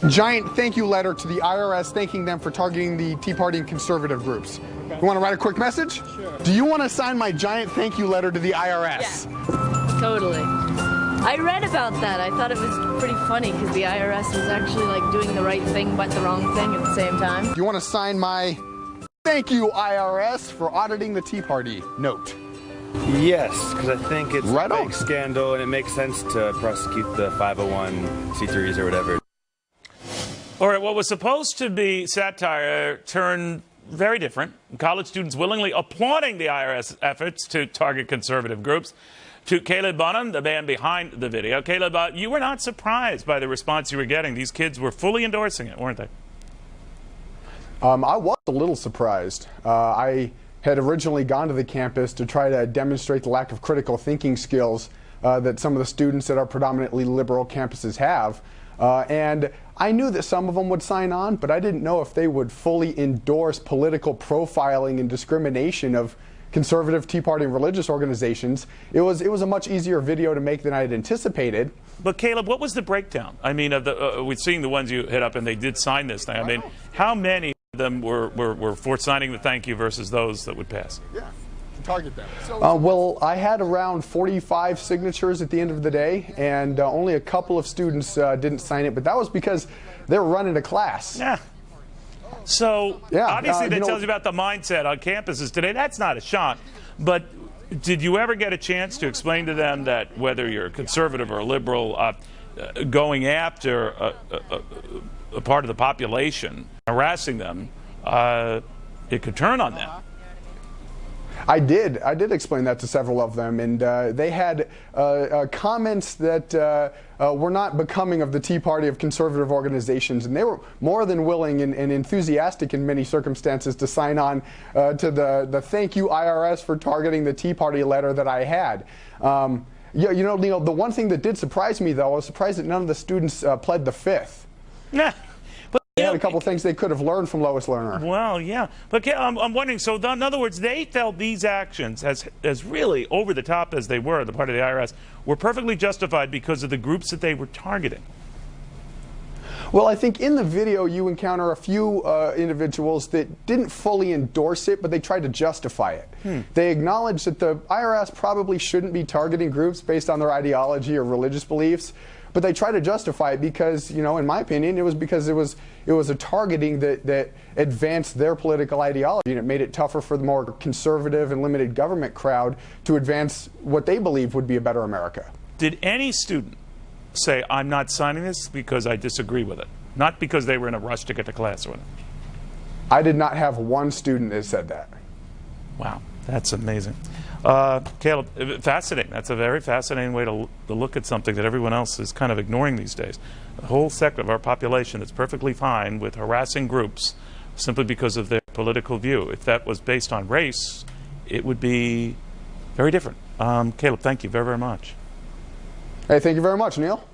giant thank you letter to the IRS thanking them for targeting the Tea Party and conservative groups. Okay. You want to write a quick message? Sure. Do you want to sign my giant thank you letter to the IRS? Yeah, totally. I read about that. I thought it was pretty funny because the IRS was actually like doing the right thing but the wrong thing at the same time. Do you want to sign my thank you IRS for auditing the Tea Party note? Yes, because I think it's a big scandal and it makes sense to prosecute the 501c3s or whatever. All right, what was supposed to be satire turned very different. College students willingly applauding the IRS efforts to target conservative groups. To Caleb Bonham, the man behind the video. Caleb, you were not surprised by the response you were getting. These kids were fully endorsing it, weren't they? I was a little surprised. I had originally gone to the campus to try to demonstrate the lack of critical thinking skills that some of the students at our predominantly liberal campuses have. And I knew that some of them would sign on, but I didn't know if they would fully endorse political profiling and discrimination of conservative Tea Party and religious organizations. It was a much easier video to make than I had anticipated. But Caleb, what was the breakdown? I mean, we're seeing the ones you hit up and they did sign this thing. I mean, how many of them were for signing the thank you versus those that would pass? Yeah, to target them. Well, I had around 45 signatures at the end of the day, and only a couple of students didn't sign it, but that was because they were running a class. Yeah. So, obviously that tells you about the mindset on campuses today. That's not a shock. But did you ever get a chance to explain to them that whether you're a conservative or a liberal, going after a part of the population, harassing them, it could turn on them? I did explain that to several of them, and they had comments that were not becoming of the Tea Party of conservative organizations, and they were more than willing and enthusiastic in many circumstances to sign on to the thank you IRS for targeting the Tea Party letter that I had. You know, Neil, the one thing that did surprise me, though, I was surprised that none of the students pled the fifth. Yeah. They had a couple things they could have learned from Lois Lerner. Well, yeah. But I'm wondering, so in other words, they felt these actions, as really over the top as they were, the part of the IRS, were perfectly justified because of the groups that they were targeting. Well, I think in the video you encounter a few individuals that didn't fully endorse it, but they tried to justify it. They acknowledged that the IRS probably shouldn't be targeting groups based on their ideology or religious beliefs, but they try to justify it because, you know, in my opinion, it was because it was a targeting that advanced their political ideology, and it made it tougher for the more conservative and limited government crowd to advance what they believe would be a better America. Did any student say, I'm not signing this because I disagree with it? Not because they were in a rush to get to class or whatever? I did not have one student that said that. Wow, that's amazing. Caleb, fascinating. That's a very fascinating way to look at something that everyone else is kind of ignoring these days. A whole sector of our population that's perfectly fine with harassing groups simply because of their political view. If that was based on race, it would be very different. Caleb, thank you very, very much. Hey, thank you very much, Neil.